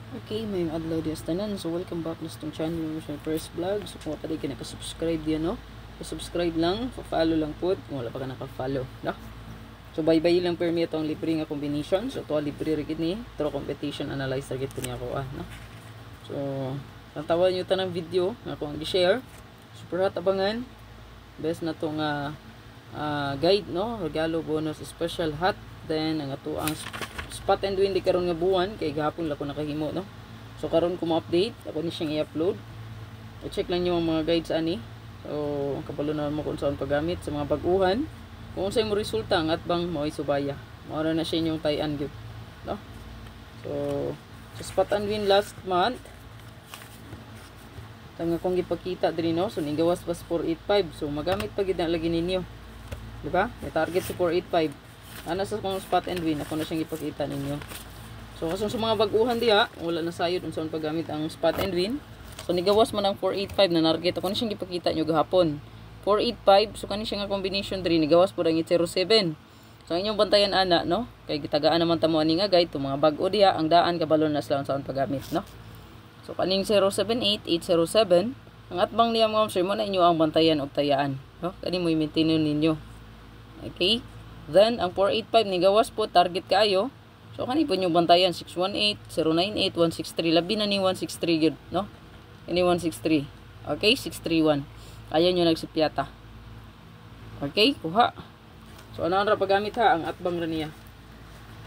Okay, may adlaw diya sa tanan. So, welcome back na sa itong channel mo sa first vlog. So, kung wala ka naka-subscribe diyan, no? Subscribe lang, follow lang po. Kung wala pa ka naka-follow, no? So, bye-bye lang per me itong libre nga combination. So, ito libre rin ni. Through competition analyzer git ko niya ako, no? So, natawan nyo tanang video nga akong i-share. Super hot abangan. Best na itong guide, no? Regalo, bonus, special hot. Then, ang ato ang spot and win di karon nga buwan kay gahapon la ko nakahimo, no. So karon ko mo-update ako ni siyang i-upload. I-check lang niyo ang mga guides ani. So kabalo na mo kung saan paggamit sa mga baguhan. Kung unsay mo resulta ang atbang mo ay subaya. Mao na siya inyong tayan gyud, no. So sa spot and win last month tanga kong gipakita diri, no. So nigawas was 485. So magamit pa gid na lagi ninyo. Di ba? May target sa 485. Ana sa kong spot and win ako na siyang ipakita ninyo. So kasong sa mga baguhan diha wala na sayod unsaon paggamit ang spot and win. So nigawas man ang 485 na target ako na siyang ipakita nyo gahapon. 485 so kani siya nga combination diri nigawas pud ang 07. So ang inyong bantayan ana, no, kay gitagaan naman ta mo ani nga guide to mga bag-o diha ang daan kabalon na sila unsaon paggamit, no. So kaning 078807 ang atbang niya mga sir mo na inyo ang bantayan og tayaan, no. Kani mo i-maintain ninyo. Okay? Then, ang 485 ni gawas po, target kaayo. So, kani po yung bantayan, 618, 098, 163. Labi na ni 163 yun, no? Ini 163. Okay, 631. Ayan yung nagsipyata. Okay, kuha. So, ano ang pagamit ha? Ang atbang rin niya.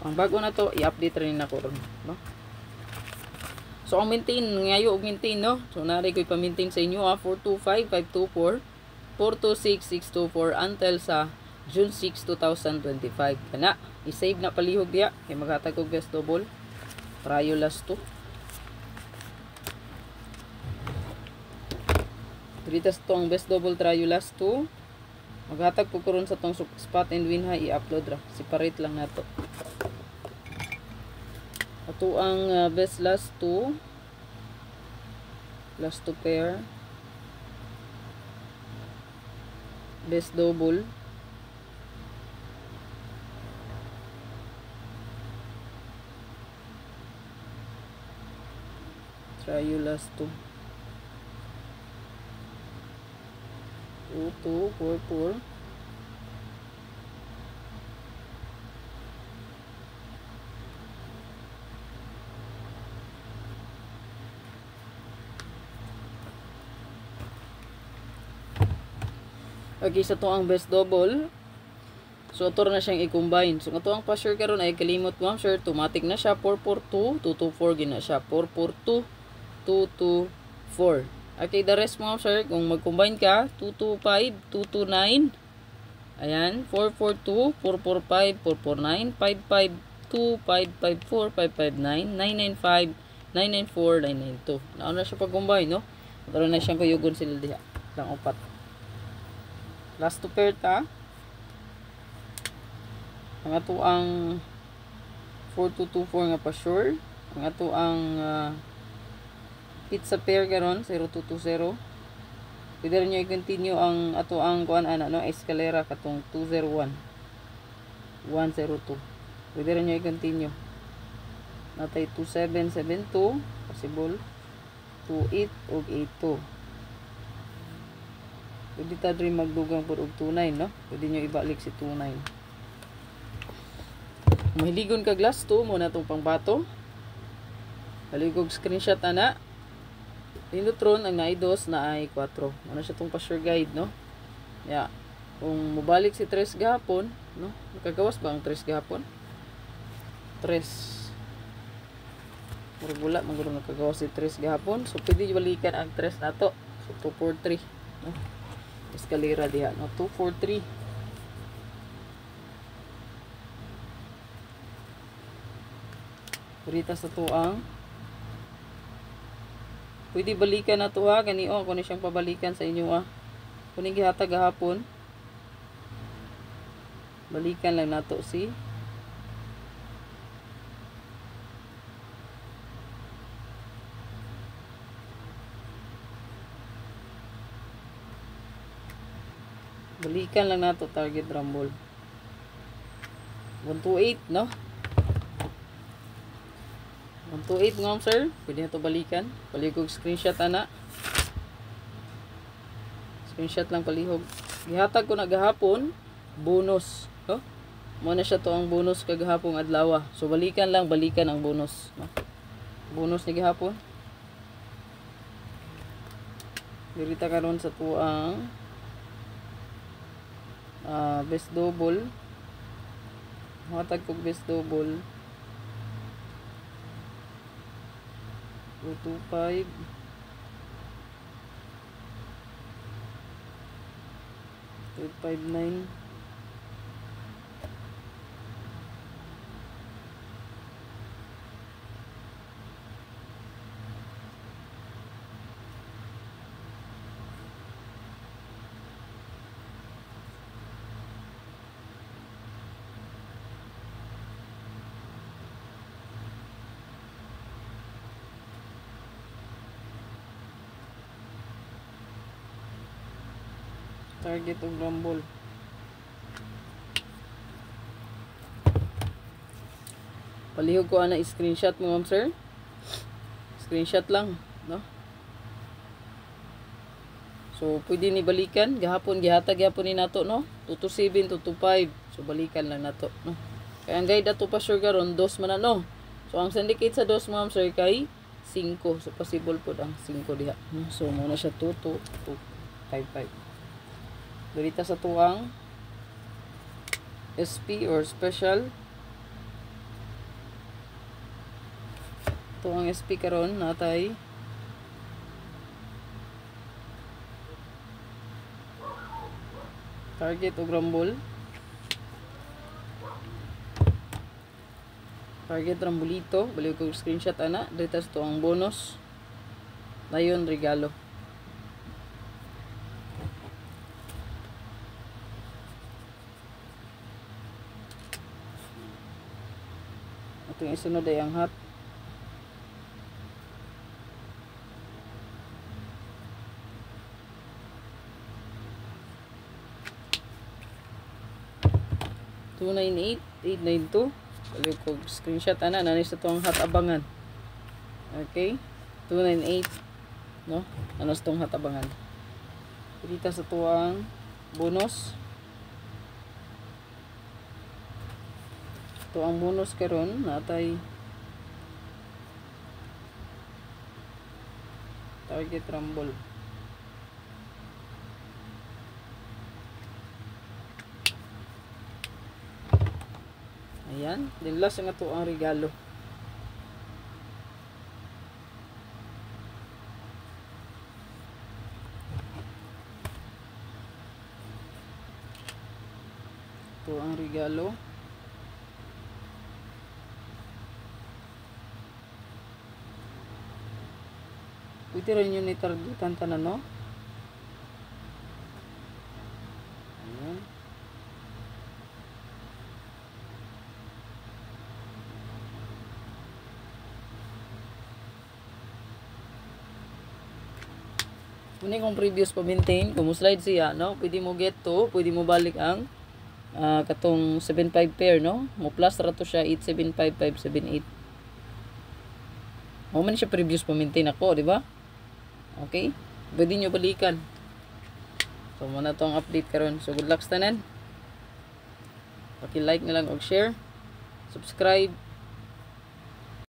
Ang bago na to, i-update rin ako rin, no? So, ang maintain, ngayon, maintain, no? So, nari ko ipa-maintain sa inyo, ha? 425, 524, 426, 624, until sa June 6, 2025. Kana, i-save na palihog diya. Kaya maghatag og best double. Trial last 2. Diritas to ang best double trial last 2. Maghatag po karon sa tong spot and win ha. I-upload ra. Separate lang nato. Ato ang best last 2. Last 2 pair. Best double. Try last 2. 2, 2, 4, 4. Okay, sa to ang best double. So, ito na siyang i-combine. So, ito ang pa-sure karon ay kalimot mo. Sure, automatic na siya. 442, 224 gina siya. 442, 224. Okay, the rest mo, sir, kung mag-combine ka, 225, 229. Ayan, 442, 445, 449, 552, 554, 559, 995, 994, 992. Naon na siya pag-combine, no? Ito na siyang kuyugon sila diha. Lang upat. Last to pair ta. Ang ato ang 4224 nga pa sure. Ang ato ang pizza pair karon 0220. Pwede rin nyo i-continue ang ato ang kuan ana, no, escalera katong 201 102. Pwede rin nyo i-continue. Natay 2772 possible 28 ug 82. Pwede ta rin magdugang por og 29, no. Pwede nyo ibalik si 29. Mahiligon ka glass 2 mo na itong pangbato. Haligog screenshot ana. Pinutron ang naidos na ay 4. Ano siya itong pa-sure guide, no? Yeah. Kung mubalik si 3 gahapon, no? Nakagawas ba ang 3 gahapon? 3. Murugula, magulong nakagawas si 3 gahapon. So, pwede balikan ang 3 nato. So, 243. No? Escalera diha, no? 243. Purita sa tuang. Pwede balikan na to ha. Gani o. Kung siyang pabalikan sa inyo ha. Kung gihatag gahapon. Balikan lang nato si. Balikan lang nato target rumble. 128, no? 128 nga sir. Pwede na to balikan. Palihog screenshot ana. Screenshot lang palihog. Gihatag ko na gahapon bonus, no? Mo na siya to ang bonus kagahapong adlaw. So balikan ang bonus, no? Bonus ni gihapon. Dirita karon sa tuang best double. Hatag kog best double. 225 259 target og rumble. Palihog ko ana screenshot mo ma'am sir. Screenshot lang, no? So pwede ni balikan gahapon gihatag gahapon ni nato, no? 227 225. So balikan lang nato, no? Kaya ang guide ato pa sure karon 2 man na, no? So ang syndicate sa 2 ma'am sir kay 5. So possible pud ang 5 diha, no? So mo na siya 22255. Dito sa tuwang SP or special. Tuwang SP karon natay target o rumble. Target rambulito. Balik ko screenshot ana. Dito sa tuwang bonus. Dayon regalo. Ito yung isunod ay ang hot. $298,892. Balik ko screenshot ana. Nanis ito ang hot abangan. Okay. 298. No? Ano itong hot abangan. Dito sa tuwang bonus. Ito ang bonus karon natay target rumble. Ayan, din last nga to ang regalo. Ito ang regalo. Pwede rin yun itargetan ka na, no? Ayan. Muna kung previous pa maintain, kung mo slide siya, no? Pwede mo get to, pwede mo balik ang katong 7.5 pair, no? Mo plus rato siya 875.578. Mo man siya previous pa maintain ako, di ba? Okay? Pwede nyo balikan. So, muna itong update karon. So, good luck sa tanan. Paki-like na lang o share. Subscribe.